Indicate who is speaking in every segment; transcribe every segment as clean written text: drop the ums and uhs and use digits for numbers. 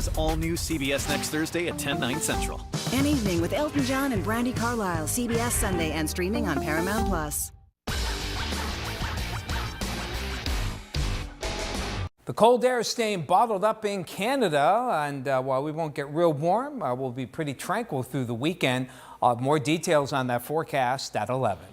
Speaker 1: is all new CBS next Thursday at 10/9 Central.
Speaker 2: An Evening with Elton John and Brandy Carlisle, CBS Sunday and streaming on Paramount Plus.
Speaker 3: The cold air is staying bottled up in Canada, and while we won't get real warm, we'll be pretty tranquil through the weekend. I'll have more details on that forecast at 11.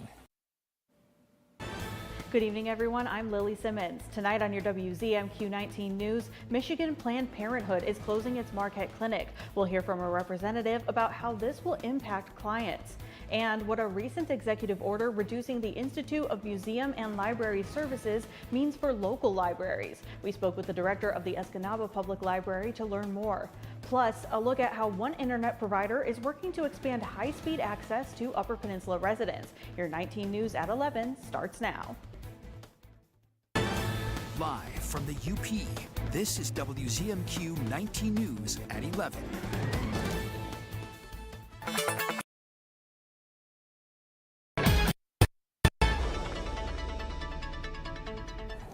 Speaker 4: Good evening, everyone. I'm Lily Simmons. Tonight on your WZMQ 19 News, Michigan Planned Parenthood is closing its Marquette clinic. We'll hear from a representative about how this will impact clients and what a recent executive order reducing the Institute of Museum and Library Services means for local libraries. We spoke with the director of the Escanaba Public Library to learn more. Plus, a look at how one internet provider is working to expand high-speed access to Upper Peninsula residents. Your 19 News at 11 starts now.
Speaker 5: Live from the UP, this is WZMQ 19 News at 11.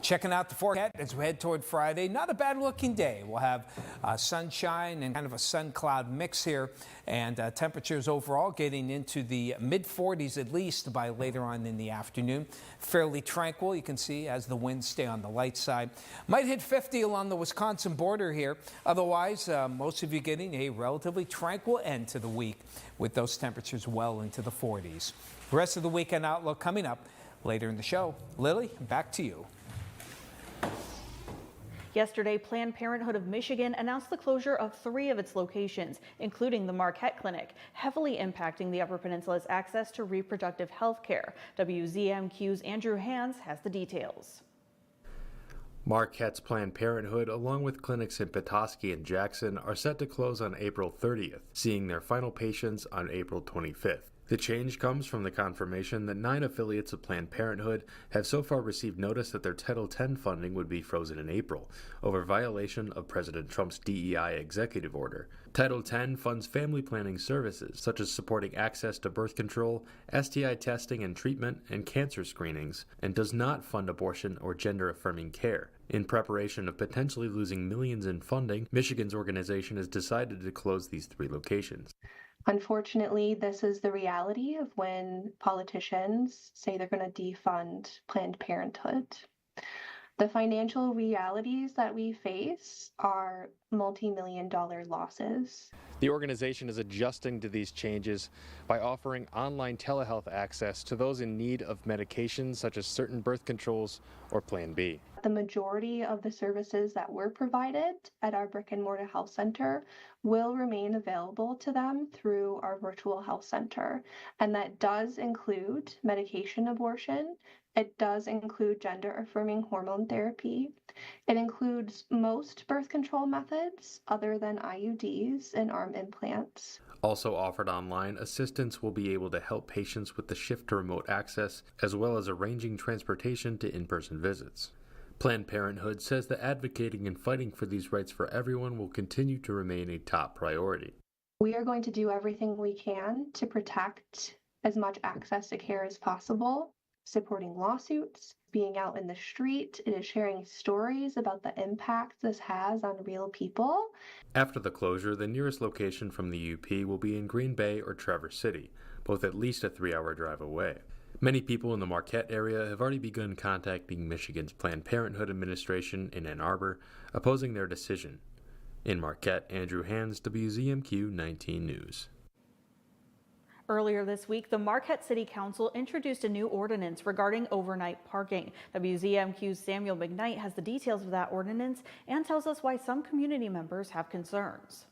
Speaker 3: Checking out the forecast as we head toward Friday. Not a bad looking day. We'll have sunshine and kind of a sun cloud mix here, and temperatures overall getting into the mid 40s at least by later on in the afternoon. Fairly tranquil, you can see, as the winds stay on the light side. Might hit 50 along the Wisconsin border here. Otherwise, most of you getting a relatively tranquil end to the week with those temperatures well into the 40s. The rest of the weekend outlook coming up later in the show. Lily, back to you.
Speaker 4: Yesterday, Planned Parenthood of Michigan announced the closure of 3 of its locations, including the Marquette Clinic, heavily impacting the Upper Peninsula's access to reproductive health care. WZMQ's Andrew Hans has the details.
Speaker 6: Marquette's Planned Parenthood, along with clinics in Petoskey and Jackson, are set to close on April 30th, seeing their final patients on April 25th. The change comes from the confirmation that 9 affiliates of Planned Parenthood have so far received notice that their Title X funding would be frozen in April, over violation of President Trump's DEI executive order. Title X funds family planning services, such as supporting access to birth control, STI testing and treatment, and cancer screenings, and does not fund abortion or gender-affirming care. In preparation of potentially losing millions in funding, Michigan's organization has decided to close these 3 locations.
Speaker 7: Unfortunately, this is the reality of when politicians say they're going to defund Planned Parenthood. The financial realities that we face are multi-million-dollar losses.
Speaker 8: The organization is adjusting to these changes by offering online telehealth access to those in need of medications such as certain birth controls or Plan B.
Speaker 7: The majority of the services that were provided at our brick and mortar health center will remain available to them through our virtual health center. And that does include medication abortion. It does include gender-affirming hormone therapy. It includes most birth control methods other than IUDs and arm implants.
Speaker 6: Also offered online, assistants will be able to help patients with the shift to remote access, as well as arranging transportation to in-person visits. Planned Parenthood says that advocating and fighting for these rights for everyone will continue to remain a top priority.
Speaker 7: We are going to do everything we can to protect as much access to care as possible, supporting lawsuits, being out in the street. It is sharing stories about the impact this has on real people.
Speaker 6: After the closure, the nearest location from the UP will be in Green Bay or Traverse City, both at least a 3-hour drive away. Many people in the Marquette area have already begun contacting Michigan's Planned Parenthood administration in Ann Arbor, opposing their decision. In Marquette, Andrew Hans, WZMQ 19 News.
Speaker 4: Earlier this week, the Marquette City Council introduced a new ordinance regarding overnight parking. WZMQ's Samuel McKnight has the details of that ordinance and tells us why some community members have concerns.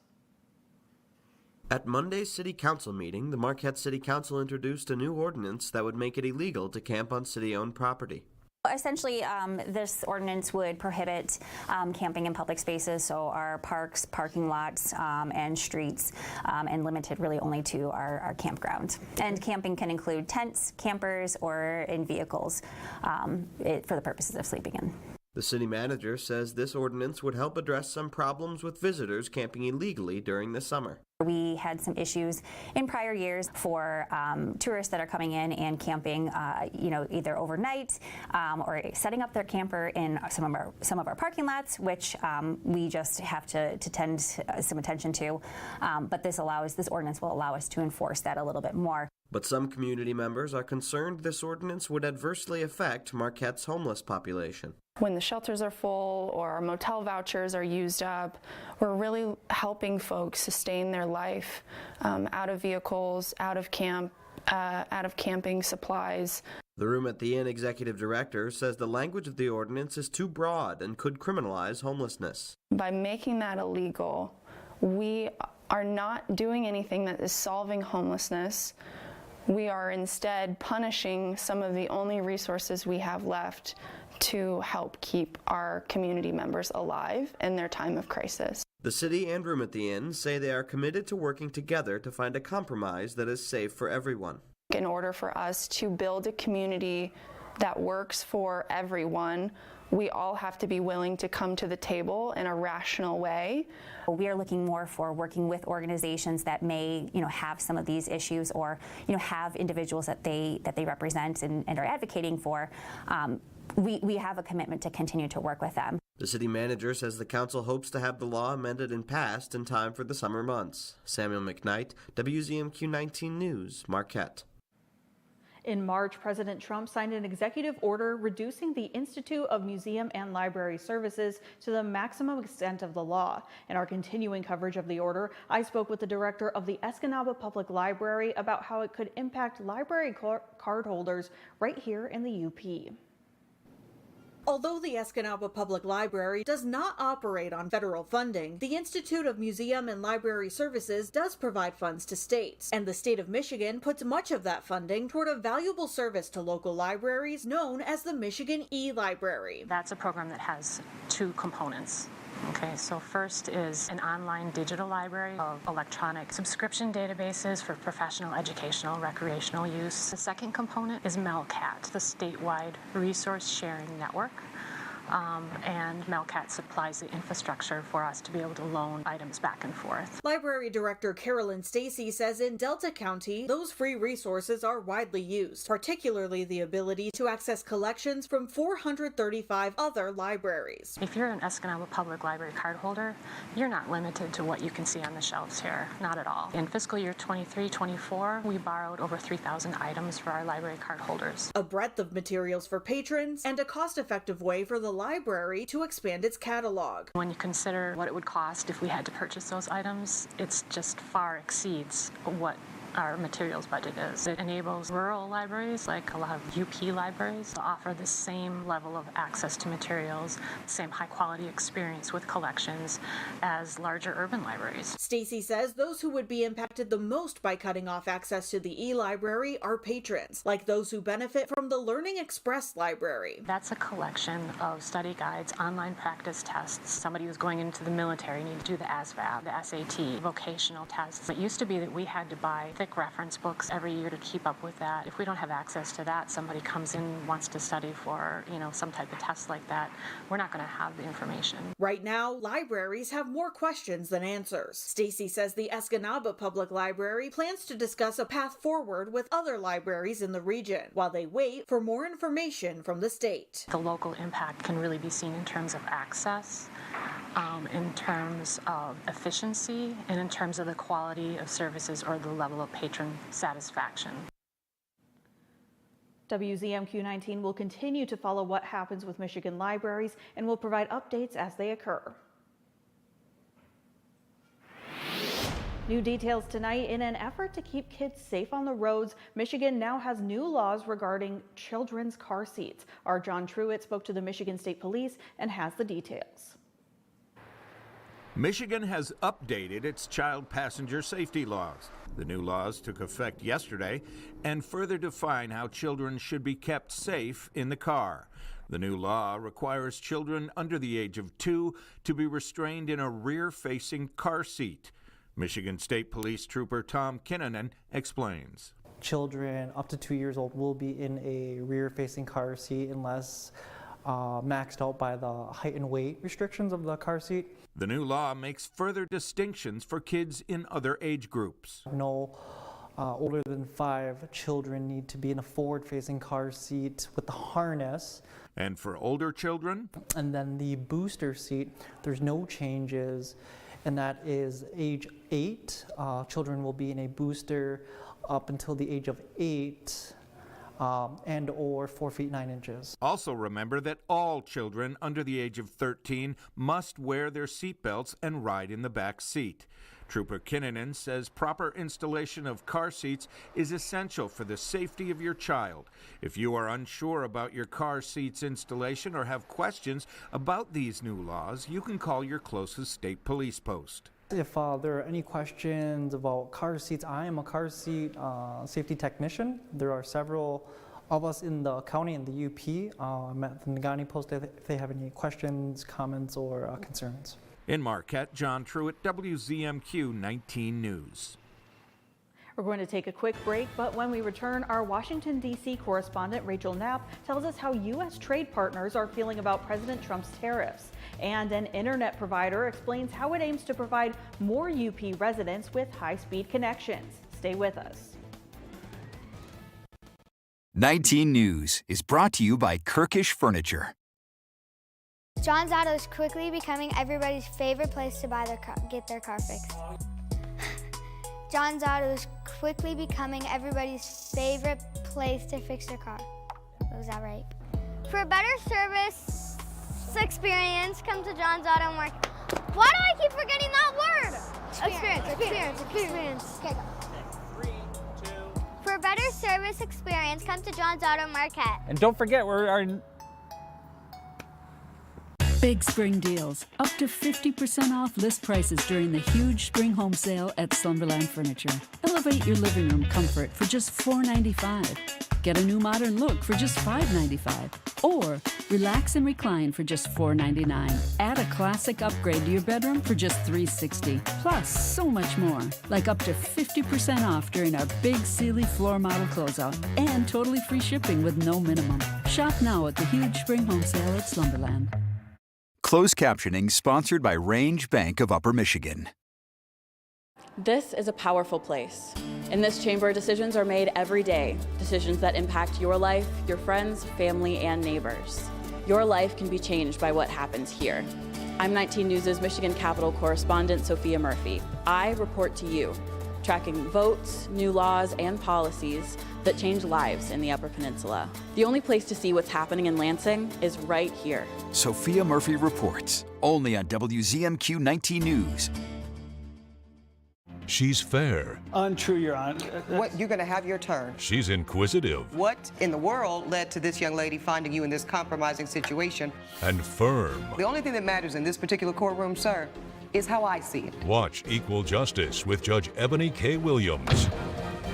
Speaker 9: At Monday's City Council meeting, the Marquette City Council introduced a new ordinance that would make it illegal to camp on city-owned property.
Speaker 10: Essentially, this ordinance would prohibit camping in public spaces, so our parks, parking lots, and streets, and limited really only to our campground. And camping can include tents, campers, or in vehicles for the purposes of sleeping in.
Speaker 9: The city manager says this ordinance would help address some problems with visitors camping illegally during the summer.
Speaker 10: We had some issues in prior years for tourists that are coming in and camping, either overnight or setting up their camper in some of our parking lots, which we just have to tend some attention to. But this ordinance will allow us to enforce that a little bit more.
Speaker 9: But some community members are concerned this ordinance would adversely affect Marquette's homeless population.
Speaker 11: When the shelters are full or our motel vouchers are used up, we're really helping folks sustain their life out of vehicles, out of camp, out of camping supplies.
Speaker 9: The Room at the Inn executive director says the language of the ordinance is too broad and could criminalize homelessness.
Speaker 11: By making that illegal, we are not doing anything that is solving homelessness. We are instead punishing some of the only resources we have left to help keep our community members alive in their time of crisis.
Speaker 9: The city and Room at the Inn say they are committed to working together to find a compromise that is safe for everyone.
Speaker 11: In order for us to build a community that works for everyone, we all have to be willing to come to the table in a rational way.
Speaker 10: We are looking more for working with organizations that may, have some of these issues or, have individuals that they represent and are advocating for. We have a commitment to continue to work with them.
Speaker 9: The city manager says the council hopes to have the law amended and passed in time for the summer months. Samuel McKnight, WZMQ 19 News, Marquette.
Speaker 4: In March, President Trump signed an executive order reducing the Institute of Museum and Library Services to the maximum extent of the law. In our continuing coverage of the order, I spoke with the director of the Escanaba Public Library about how it could impact library card holders right here in the UP. Although the Escanaba Public Library does not operate on federal funding, the Institute of Museum and Library Services does provide funds to states, and the state of Michigan puts much of that funding toward a valuable service to local libraries known as the Michigan E-Library.
Speaker 12: That's a program that has two components. Okay, so first is an online digital library of electronic subscription databases for professional, educational, recreational use. The second component is MELCAT, the statewide resource sharing network. And MELCAT supplies the infrastructure for us to be able to loan items back and forth.
Speaker 4: Library Director Carolyn Stacy says in Delta County, those free resources are widely used, particularly the ability to access collections from 435 other libraries.
Speaker 12: If you're an Escanaba Public Library card holder, you're not limited to what you can see on the shelves here, not at all. In fiscal year 23-24, we borrowed over 3,000 items for our library card holders.
Speaker 4: A breadth of materials for patrons and a cost-effective way for the library to expand its catalog.
Speaker 12: When you consider what it would cost if we had to purchase those items, it's just far exceeds what our materials budget is. It enables rural libraries, like a lot of UP libraries, to offer the same level of access to materials, same high quality experience with collections as larger urban libraries.
Speaker 4: Stacy says those who would be impacted the most by cutting off access to the e-library are patrons, like those who benefit from the Learning Express library.
Speaker 12: That's a collection of study guides, online practice tests. Somebody who's going into the military needs to do the ASVAB, the SAT, vocational tests. It used to be that we had to buy thick reference books every year to keep up with that. If we don't have access to that, somebody comes in, wants to study for, some type of test like that, we're not going to have the information.
Speaker 4: Right now, libraries have more questions than answers. Stacy says the Escanaba Public Library plans to discuss a path forward with other libraries in the region while they wait for more information from the state.
Speaker 12: The local impact can really be seen in terms of access, in terms of efficiency, and in terms of the quality of services or the level of patron satisfaction.
Speaker 4: WZMQ 19 will continue to follow what happens with Michigan libraries and will provide updates as they occur. New details tonight. In an effort to keep kids safe on the roads, Michigan now has new laws regarding children's car seats. Our John Truitt spoke to the Michigan State Police and has the details.
Speaker 13: Michigan has updated its child passenger safety laws. The new laws took effect yesterday and further define how children should be kept safe in the car. The new law requires children under the age of 2 to be restrained in a rear-facing car seat. Michigan State Police Trooper Tom Kinnunen explains.
Speaker 14: Children up to 2 years old will be in a rear-facing car seat unless maxed out by the height and weight restrictions of the car seat.
Speaker 13: The new law makes further distinctions for kids in other age groups.
Speaker 14: No older than 5 children need to be in a forward-facing car seat with the harness.
Speaker 13: And for older children?
Speaker 14: And then the booster seat, there's no changes, and that is age 8. Children will be in a booster up until the age of 8. And or 4 feet 9 inches.
Speaker 13: Also remember that all children under the age of 13 must wear their seatbelts and ride in the back seat. Trooper Kinnunen says proper installation of car seats is essential for the safety of your child. If you are unsure about your car seats installation or have questions about these new laws, you can call your closest state police post.
Speaker 14: If there are any questions about car seats, I am a car seat safety technician. There are several of us in the county and the UP. I'm at the Nagani post if they have any questions, comments, or concerns.
Speaker 13: In Marquette, John Truitt, WZMQ 19 News.
Speaker 4: We're going to take a quick break, but when we return, our Washington, D.C. correspondent Rachel Knapp tells us how U.S. trade partners are feeling about President Trump's tariffs. And an internet provider explains how it aims to provide more UP residents with high-speed connections. Stay with us.
Speaker 5: 19 News is brought to you by Kirkish Furniture.
Speaker 15: John's Auto is quickly becoming everybody's favorite place to get their car fixed. John's Auto is quickly becoming everybody's favorite place to fix their car. Was that right? For a better service experience, come to John's Auto Market. Why do I keep forgetting that word? Experience. Okay, go. 3, 2. For a better service experience, come to John's Auto Market.
Speaker 16: And don't forget,
Speaker 17: Big spring deals. Up to 50% off list prices during the huge spring home sale at Slumberland Furniture. Elevate your living room comfort for just $4.95. Get a new modern look for just $5.95. Or relax and recline for just $4.99. Add a classic upgrade to your bedroom for just $3.60. Plus, so much more. Like up to 50% off during our big Sealy floor model closeout. And totally free shipping with no minimum. Shop now at the huge spring home sale at Slumberland.
Speaker 5: Closed captioning sponsored by Range Bank of Upper Michigan.
Speaker 18: This is a powerful place. In this chamber, decisions are made every day. Decisions that impact your life, your friends, family, and neighbors. Your life can be changed by what happens here. I'm 19 News' Michigan Capitol correspondent Sophia Murphy. I report to you, tracking votes, new laws, and policies that change lives in the Upper Peninsula. The only place to see what's happening in Lansing is right here.
Speaker 5: Sophia Murphy reports, only on WZMQ 19 News.
Speaker 19: She's fair.
Speaker 20: Untrue, Your Honor.
Speaker 21: What, you're going to have your turn.
Speaker 19: She's inquisitive.
Speaker 21: What in the world led to this young lady finding you in this compromising situation?
Speaker 19: And firm.
Speaker 21: The only thing that matters in this particular courtroom, sir, is how I see it.
Speaker 19: Watch Equal Justice with Judge Ebony K. Williams.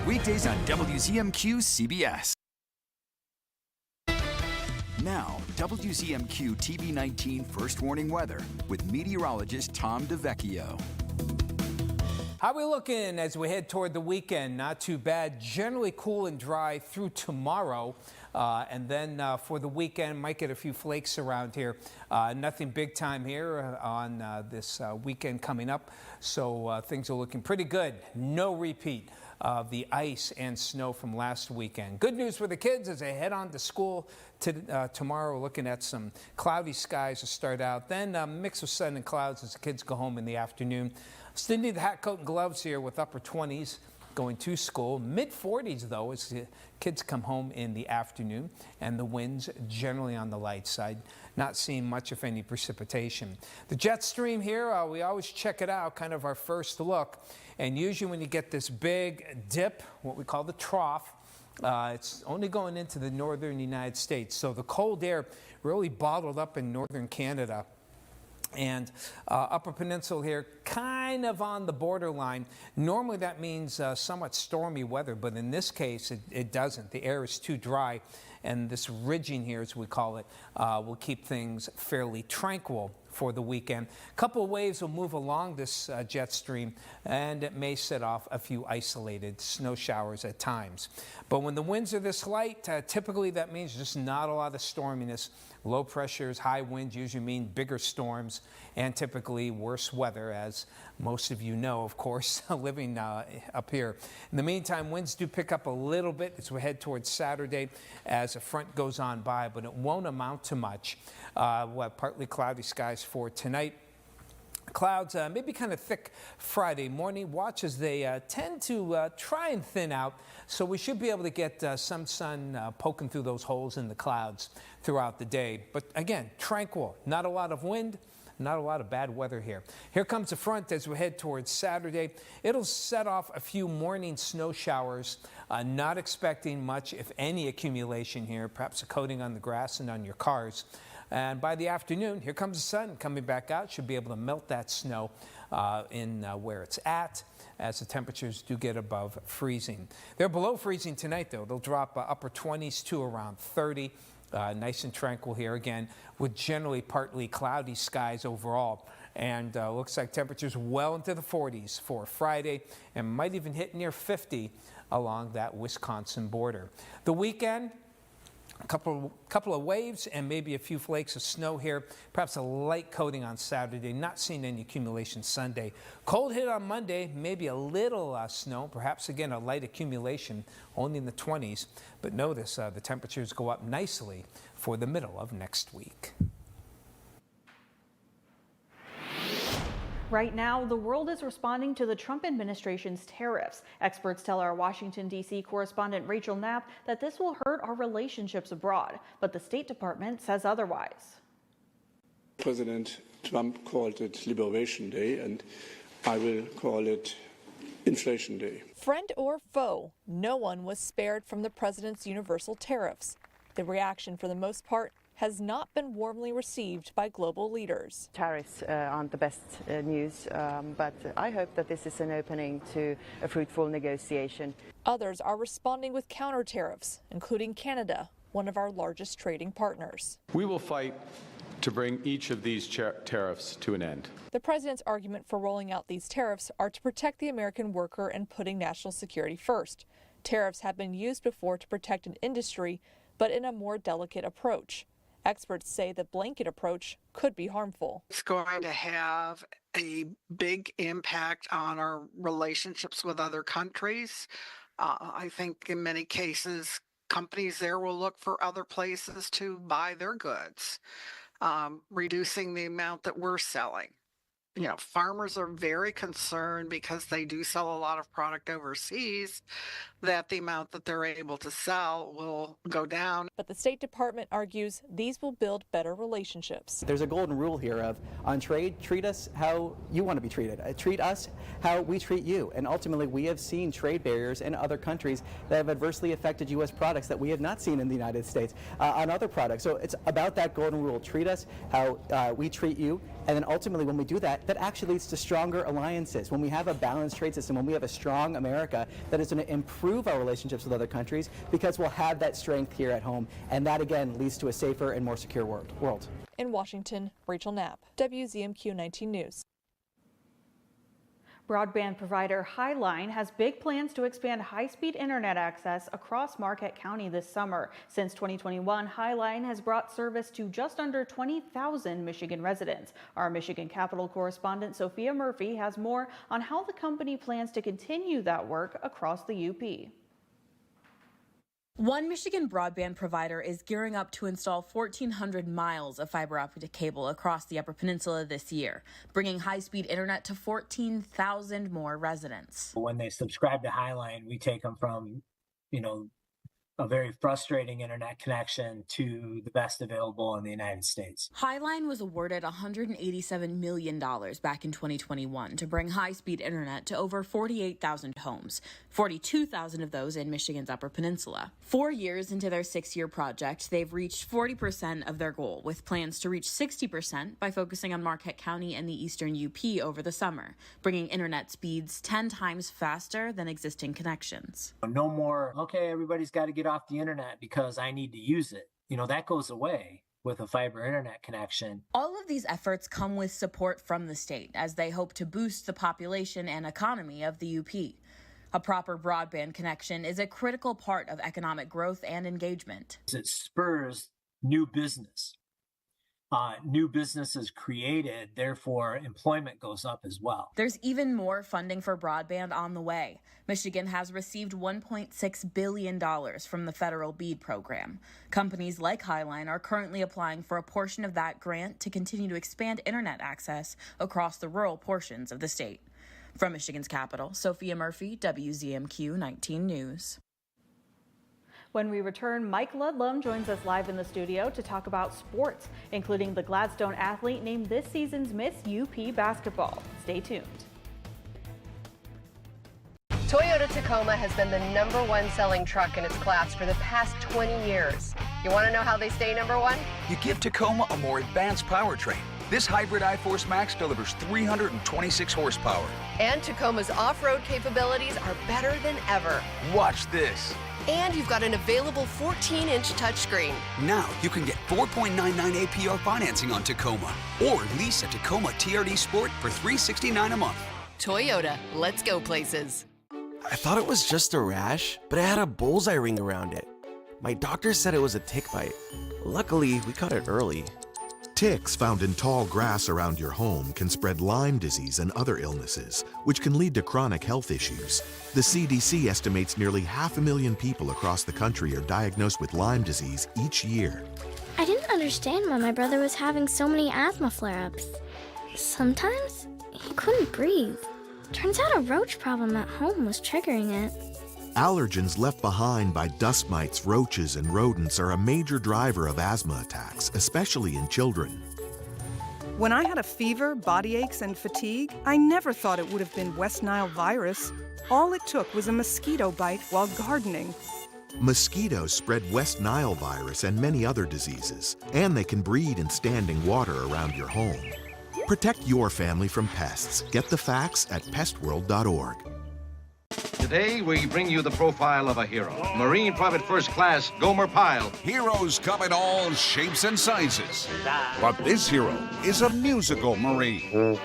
Speaker 5: Weekdays on WZMQ CBS. Now, WZMQ TV19 First Warning Weather with meteorologist Tom DeVecchio.
Speaker 3: How are we looking as we head toward the weekend? Not too bad. Generally cool and dry through tomorrow. And then for the weekend, might get a few flakes around here. Nothing big time here on this weekend coming up. So things are looking pretty good. No repeat of the ice and snow from last weekend. Good news for the kids as they head on to school tomorrow. Looking at some cloudy skies to start out. Then a mix of sun and clouds as the kids go home in the afternoon. Still need the hat, coat, and gloves here with upper 20s going to school. Mid-40s, though, as the kids come home in the afternoon, and the winds generally on the light side. Not seeing much, if any, precipitation. The jet stream here, we always check it out, kind of our first look. And usually when you get this big dip, what we call the trough, it's only going into the northern United States. So the cold air really bottled up in northern Canada. And Upper Peninsula here, kind of on the borderline. Normally that means somewhat stormy weather, but in this case it doesn't. The air is too dry, and this ridging here, as we call it, will keep things fairly tranquil for the weekend. A couple of waves will move along this jet stream, and it may set off a few isolated snow showers at times. But when the winds are this light, typically that means just not a lot of storminess. Low pressures, high winds usually mean bigger storms and typically worse weather, as most of you know, of course, living up here. In the meantime, winds do pick up a little bit as we head towards Saturday as a front goes on by, but it won't amount to much. We'll have partly cloudy skies for tonight. Clouds maybe kind of thick Friday morning. Watch as they tend to try and thin out, so we should be able to get some sun poking through those holes in the clouds throughout the day. But again, tranquil, not a lot of wind, not a lot of bad weather here. Here comes the front as we head towards Saturday. It'll set off a few morning snow showers, not expecting much, if any, accumulation here, perhaps a coating on the grass and on your cars. And by the afternoon, here comes the sun coming back out. Should be able to melt that snow in where it's at as the temperatures do get above freezing. They're below freezing tonight, though. They'll drop upper 20s to around 30. Nice and tranquil here again with generally partly cloudy skies overall. And looks like temperatures well into the 40s for Friday and might even hit near 50 along that Wisconsin border. The weekend, a couple of waves and maybe a few flakes of snow here. Perhaps a light coating on Saturday. Not seeing any accumulation Sunday. Cold hit on Monday. Maybe a little snow. Perhaps again a light accumulation, only in the 20s. But notice the temperatures go up nicely for the middle of next week.
Speaker 4: Right now, the world is responding to the Trump administration's tariffs. Experts tell our Washington, D.C. correspondent Rachel Knapp that this will hurt our relationships abroad, but the State Department says otherwise.
Speaker 16: President Trump called it Liberation Day, and I will call it Inflation Day.
Speaker 20: Friend or foe, no one was spared from the president's universal tariffs. The reaction, for the most part, has not been warmly received by global leaders.
Speaker 22: Tariffs aren't the best news, but I hope that this is an opening to a fruitful negotiation.
Speaker 20: Others are responding with counter tariffs, including Canada, one of our largest trading partners.
Speaker 23: We will fight to bring each of these tariffs to an end.
Speaker 20: The president's argument for rolling out these tariffs are to protect the American worker and putting national security first. Tariffs have been used before to protect an industry, but in a more delicate approach. Experts say the blanket approach could be harmful.
Speaker 24: It's going to have a big impact on our relationships with other countries. I think in many cases, companies there will look for other places to buy their goods, reducing the amount that we're selling. You know, farmers are very concerned because they do sell a lot of product overseas, that the amount that they're able to sell will go down.
Speaker 20: But the State Department argues these will build better relationships.
Speaker 25: There's a golden rule here of, on trade, treat us how you want to be treated. Treat us how we treat you. And ultimately, we have seen trade barriers in other countries that have adversely affected U.S. products that we have not seen in the United States on other products. So it's about that golden rule. Treat us how we treat you. And then ultimately, when we do that, that actually leads to stronger alliances. When we have a balanced trade system, when we have a strong America, that is going to improve our relationships with other countries because we'll have that strength here at home. And that, again, leads to a safer and more secure world.
Speaker 20: In Washington, Rachel Knapp, WZMQ 19 News.
Speaker 4: Broadband provider Highline has big plans to expand high-speed internet access across Marquette County this summer. Since 2021, Highline has brought service to just under 20,000 Michigan residents. Our Michigan Capitol correspondent Sophia Murphy has more on how the company plans to continue that work across the UP.
Speaker 26: One Michigan broadband provider is gearing up to install 1,400 miles of fiber optic cable across the Upper Peninsula this year, bringing high-speed internet to 14,000 more residents.
Speaker 27: When they subscribe to Highline, we take them from, a very frustrating internet connection to the best available in the United States.
Speaker 26: Highline was awarded $187 million back in 2021 to bring high-speed internet to over 48,000 homes, 42,000 of those in Michigan's Upper Peninsula. 4 years into their 6-year project, they've reached 40% of their goal, with plans to reach 60% by focusing on Marquette County and the eastern UP over the summer, bringing internet speeds 10 times faster than existing connections.
Speaker 27: No more, okay, everybody's got to get off the internet because I need to use it. That goes away. with a fiber internet connection.
Speaker 26: All of these efforts come with support from the state as they hope to boost the population and economy of the UP. A proper broadband connection is a critical part of economic growth and engagement.
Speaker 27: It spurs new business. New business is created, therefore employment goes up as well.
Speaker 26: There's even more funding for broadband on the way. Michigan has received $1.6 billion from the federal BEAD program. Companies like Highline are currently applying for a portion of that grant to continue to expand internet access across the rural portions of the state. From Michigan's capital, Sophia Murphy, WZMQ 19 News.
Speaker 4: When we return, Mike Ludlum joins us live in the studio to talk about sports, including the Gladstone athlete named this season's Miss UP basketball. Stay tuned.
Speaker 1: Toyota Tacoma has been the #1 selling truck in its class for the past 20 years. You want to know how they stay #1?
Speaker 2: You give Tacoma a more advanced powertrain. This hybrid iForce Max delivers 326 horsepower.
Speaker 1: And Tacoma's off-road capabilities are better than ever.
Speaker 2: Watch this.
Speaker 1: And you've got an available 14-inch touchscreen.
Speaker 2: Now you can get 4.99 APR financing on Tacoma or lease a Tacoma TRD Sport for $369 a month.
Speaker 1: Toyota, let's go places.
Speaker 6: I thought it was just a rash, but it had a bullseye ring around it. My doctor said it was a tick bite. Luckily, we caught it early.
Speaker 7: Ticks found in tall grass around your home can spread Lyme disease and other illnesses, which can lead to chronic health issues. The CDC estimates nearly 500,000 people across the country are diagnosed with Lyme disease each year.
Speaker 15: I didn't understand why my brother was having so many asthma flare-ups. Sometimes he couldn't breathe. Turns out a roach problem at home was triggering it.
Speaker 7: Allergens left behind by dust mites, roaches, and rodents are a major driver of asthma attacks, especially in children.
Speaker 8: When I had a fever, body aches, and fatigue, I never thought it would have been West Nile virus. All it took was a mosquito bite while gardening.
Speaker 7: Mosquitoes spread West Nile virus and many other diseases, and they can breed in standing water around your home. Protect your family from pests. Get the facts at pestworld.org.
Speaker 10: Today, we bring you the profile of a hero, Marine Private First Class Gomer Pyle.
Speaker 11: Heroes come in all shapes and sizes, but this hero is a musical Marine.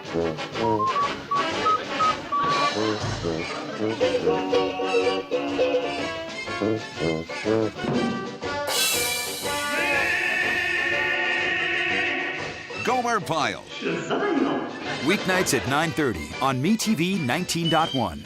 Speaker 11: Gomer Pyle.
Speaker 5: Weeknights at 9:30 on MeTV 19.1.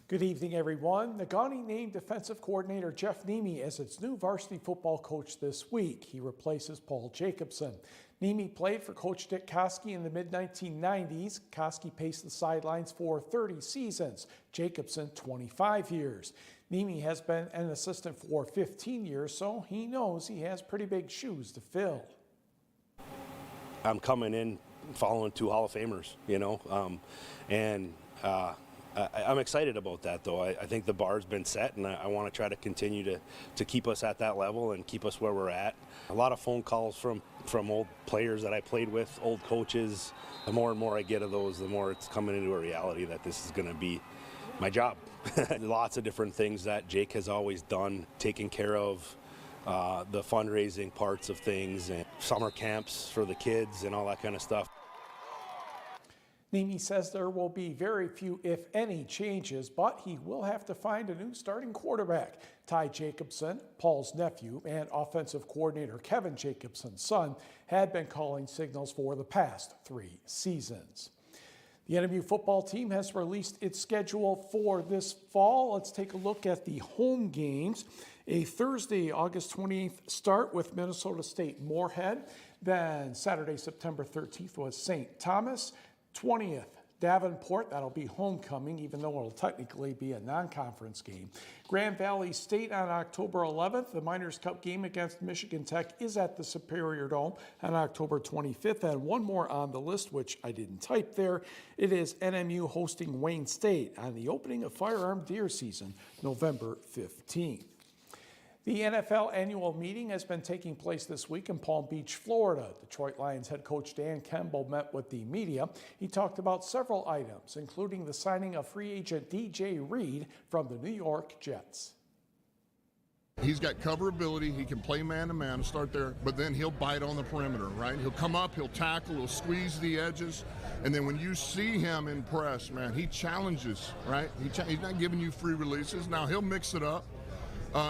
Speaker 28: Good evening, everyone. Nagani named defensive coordinator Jeff Nemi as its new varsity football coach this week. He replaces Paul Jacobson. Nemi played for Coach Dick Koski in the mid-1990s. Koski paced the sidelines for 30 seasons. Jacobson, 25 years. Nemi has been an assistant for 15 years, so he knows he has pretty big shoes to fill.
Speaker 29: I'm coming in following two Hall of Famers, I'm excited about that, though. I think the bar's been set, and I want to try to continue to keep us at that level and keep us where we're at. A lot of phone calls from old players that I played with, old coaches. The more and more I get of those, the more it's coming into a reality that this is going to be my job. Lots of different things that Jake has always done, taking care of the fundraising parts of things and summer camps for the kids and all that kind of stuff.
Speaker 28: Nemi says there will be very few, if any, changes, but he will have to find a new starting quarterback. Ty Jacobson, Paul's nephew, and offensive coordinator Kevin Jacobson's son had been calling signals for the past 3 seasons. The NMU football team has released its schedule for this fall. Let's take a look at the home games. A Thursday, August 28th start with Minnesota State Moorhead. Then Saturday, September 13th was St. Thomas. 20th, Davenport, that'll be homecoming, even though it'll technically be a non-conference game. Grand Valley State on October 11th. The Miners' Cup game against Michigan Tech is at the Superior Dome on October 25th. And one more on the list, which I didn't type there. It is NMU hosting Wayne State on the opening of firearm deer season, November 15th. The NFL annual meeting has been taking place this week in Palm Beach, Florida. Detroit Lions head coach Dan Campbell met with the media. He talked about several items, including the signing of free agent DJ Reed from the New York Jets.
Speaker 3: He's got coverability. He can play man-to-man, start there, but then he'll bite on the perimeter, right? He'll come up, he'll tackle, he'll squeeze the edges, and then when you see him in press, man, he challenges, right? He's not giving you free releases. Now, he'll mix it up.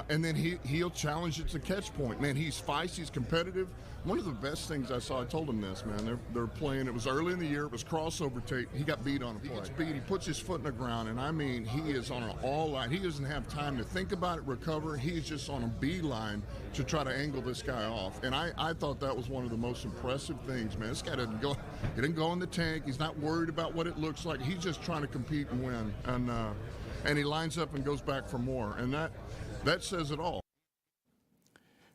Speaker 3: And then he'll challenge it to catch point. Man, he's feisty, he's competitive. One of the best things I saw, I told him this, man, they're playing, it was early in the year, it was crossover tape. He got beat on a play. He gets beat, he puts his foot in the ground, and I mean, he is on an all-line. He doesn't have time to think about it, recover. He's just on a beeline to try to angle this guy off. And I thought that was one of the most impressive things, man. This guy he didn't go in the tank. He's not worried about what it looks like. He's just trying to compete and win. And he lines up and goes back for more. And that says it all.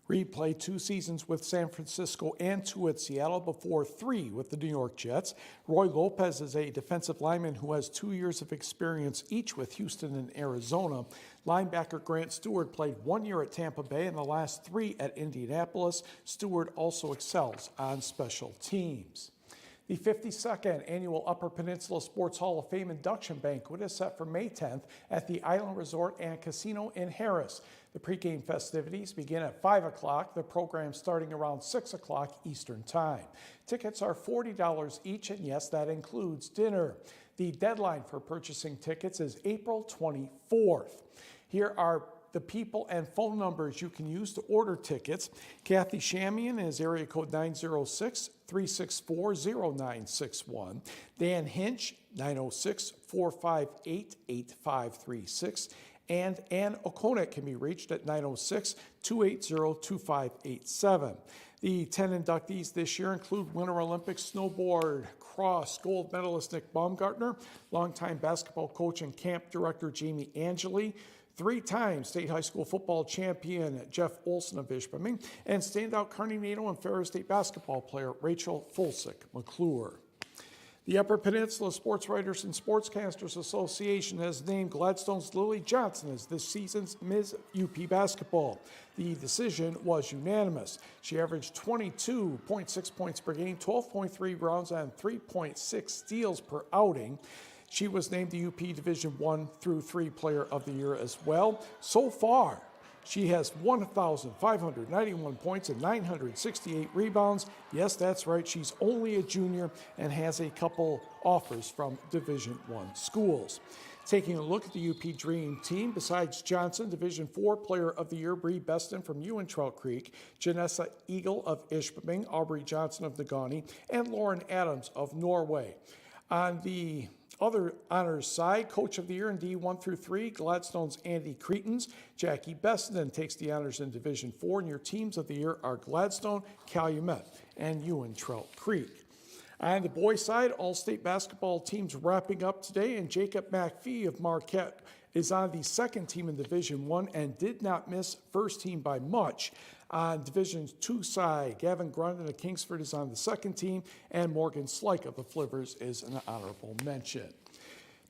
Speaker 28: Reed played 2 seasons with San Francisco and 2 at Seattle before 3 with the New York Jets. Roy Lopez is a defensive lineman who has 2 years of experience each with Houston and Arizona. Linebacker Grant Stewart played 1 year at Tampa Bay and the last 3 at Indianapolis. Stewart also excels on special teams. The 52nd annual Upper Peninsula Sports Hall of Fame induction banquet is set for May 10th at the Island Resort and Casino in Harris. The pregame festivities begin at 5 o'clock, the program starting around 6 o'clock Eastern Time. Tickets are $40 each, and yes, that includes dinner. The deadline for purchasing tickets is April 24th. Here are the people and phone numbers you can use to order tickets. Kathy Shamian is area code 906-364-0961. Dan Hinch, 906-458-8536. And Ann Okonek can be reached at 906-280-2587. The 10 inductees this year include Winter Olympic snowboard cross gold medalist Nick Baumgartner, longtime basketball coach and camp director Jamie Angeli, 3-time state high school football champion Jeff Olson of Ishpeming, and standout Kearney Nato and Ferris State basketball player Rachel Fulsick McClure. The Upper Peninsula Sports Writers and Sportscasters Association has named Gladstone's Lily Johnson as this season's Ms. UP basketball. The decision was unanimous. She averaged 22.6 points per game, 12.3 rebounds, and 3.6 steals per outing. She was named the UP Division I through 3 Player of the Year as well. So far, she has 1,591 points and 968 rebounds. Yes, that's right, she's only a junior and has a couple offers from Division I schools. Taking a look at the UP Dream Team, besides Johnson, Division IV Player of the Year, Bree Beston from Ewan Trout Creek, Janessa Eagle of Ishpeming, Aubrey Johnson of Nagani, and Lauren Adams of Norway. On the other honors side, Coach of the Year in D1 through 3, Gladstone's Andy Cretons. Jackie Bessenden takes the honors in Division 4, and your teams of the year are Gladstone, Calumet, and Ewan Trout Creek. On the boys' side, all state basketball teams wrapping up today, and Jacob McPhee of Marquette is on the second team in Division 1 and did not miss first team by much. On Division 2 side, Gavin Grundon of Kingsford is on the second team, and Morgan Slyke of the Flivers is an honorable mention.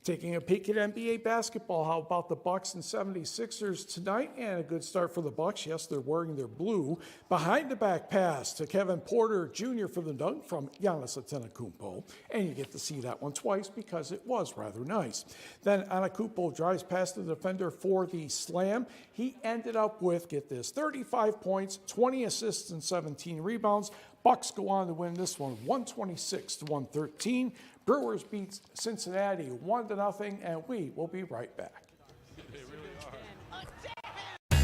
Speaker 28: Taking a peek at NBA basketball, how about the Bucks and 76ers tonight? And a good start for the Bucks. Yes, they're wearing their blue. Behind the back pass to Kevin Porter Jr. for the dunk from Giannis Antetokounmpo. And you get to see that one twice because it was rather nice. Then Antetokounmpo drives past the defender for the slam. He ended up with, get this, 35 points, 20 assists, and 17 rebounds. Bucks go on to win this one 126-113. Brewers beat Cincinnati 1-0, and we will be right back.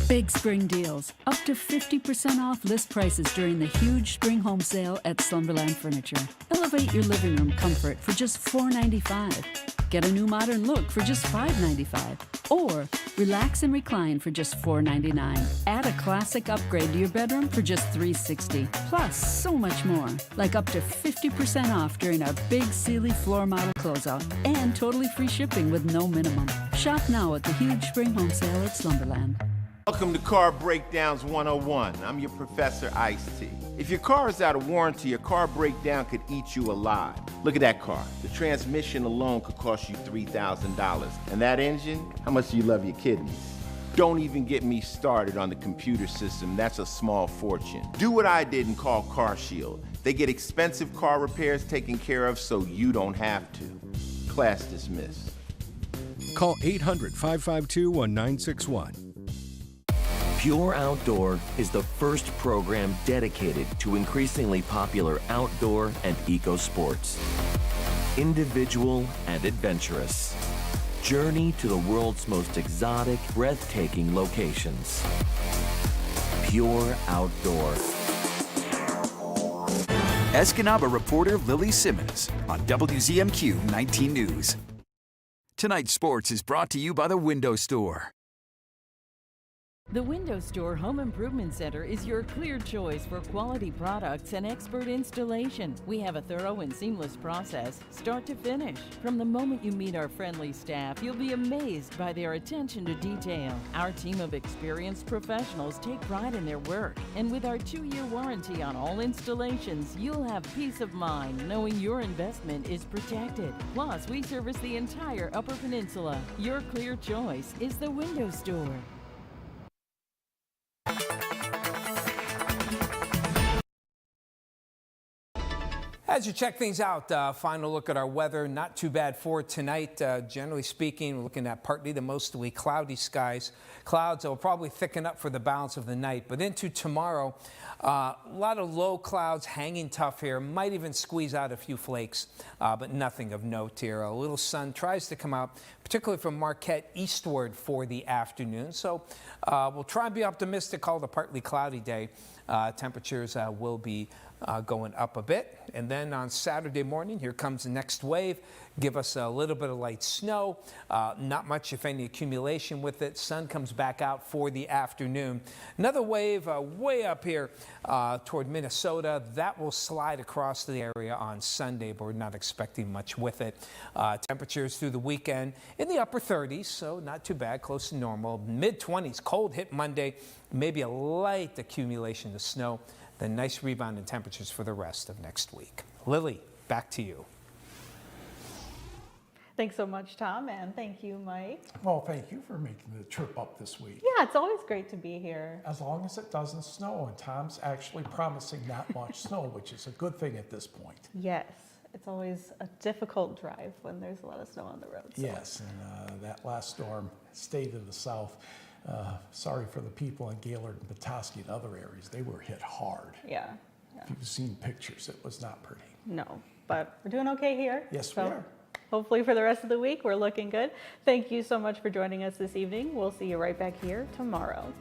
Speaker 9: Big spring deals. Up to 50% off list prices during the huge spring home sale at Slumberland Furniture. Elevate your living room comfort for just $4.95. Get a new modern look for just $5.95. Or relax and recline for just $4.99. Add a classic upgrade to your bedroom for just $3.60. Plus, so much more. Like up to 50% off during our big Sealy floor model closeout. And totally free shipping with no minimum. Shop now at the huge spring home sale at Slumberland.
Speaker 12: Welcome to Car Breakdowns 101. I'm your Professor Ice-T. If your car is out of warranty, a car breakdown could eat you alive. Look at that car. The transmission alone could cost you $3,000. And that engine, how much do you love your kidneys? Don't even get me started on the computer system. That's a small fortune. Do what I did and call CarShield. They get expensive car repairs taken care of so you don't have to. Class dismissed.
Speaker 13: Call 800-552-1961.
Speaker 14: Pure Outdoor is the first program dedicated to increasingly popular outdoor and eco sports. Individual and adventurous. Journey to the world's most exotic, breathtaking locations. Pure Outdoor.
Speaker 5: Escanaba reporter Lily Simmons on WZMQ 19 News. Tonight's sports is brought to you by the Window Store.
Speaker 9: The Window Store Home Improvement Center is your clear choice for quality products and expert installation. We have a thorough and seamless process, start to finish. From the moment you meet our friendly staff, you'll be amazed by their attention to detail. Our team of experienced professionals take pride in their work. And with our 2-year warranty on all installations, you'll have peace of mind knowing your investment is protected. Plus, we service the entire Upper Peninsula. Your clear choice is the Window Store.
Speaker 16: As you check things out, final look at our weather. Not too bad for tonight. Generally speaking, we're looking at partly to mostly cloudy skies. Clouds will probably thicken up for the balance of the night. But into tomorrow, a lot of low clouds hanging tough here. Might even squeeze out a few flakes, but nothing of note here. A little sun tries to come out, particularly from Marquette eastward for the afternoon. So we'll try and be optimistic, call it a partly cloudy day. Temperatures will be going up a bit. And then on Saturday morning, here comes the next wave. Give us a little bit of light snow. Not much, if any, accumulation with it. Sun comes back out for the afternoon. Another wave way up here toward Minnesota. That will slide across the area on Sunday, but we're not expecting much with it. Temperatures through the weekend in the upper 30s, so not too bad, close to normal. Mid-20s, cold hit Monday. Maybe a light accumulation of snow. Then nice rebound in temperatures for the rest of next week. Lily, back to you.
Speaker 4: Thanks so much, Tom, and thank you, Mike.
Speaker 28: Well, thank you for making the trip up this week.
Speaker 4: Yeah, it's always great to be here.
Speaker 28: As long as it doesn't snow, and Tom's actually promising not much snow, which is a good thing at this point.
Speaker 4: Yes, it's always a difficult drive when there's a lot of snow on the road. So.
Speaker 28: Yes, and that last storm stayed to the south. Sorry for the people in Gaylord and Petoskey and other areas. They were hit hard.
Speaker 4: Yeah.
Speaker 28: If you've seen pictures, it was not pretty.
Speaker 4: No, but we're doing okay here.
Speaker 28: Yes, we are.
Speaker 4: Hopefully for the rest of the week, we're looking good. Thank you so much for joining us this evening. We'll see you right back here tomorrow.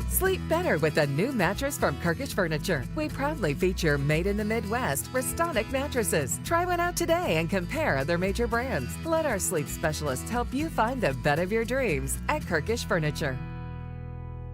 Speaker 17: Sleep better with a new mattress from Kirkish Furniture. We proudly feature Made in the Midwest Restonic mattresses. Try one out today and compare other major brands. Let our sleep specialists help you find the bed of your dreams at Kirkish Furniture.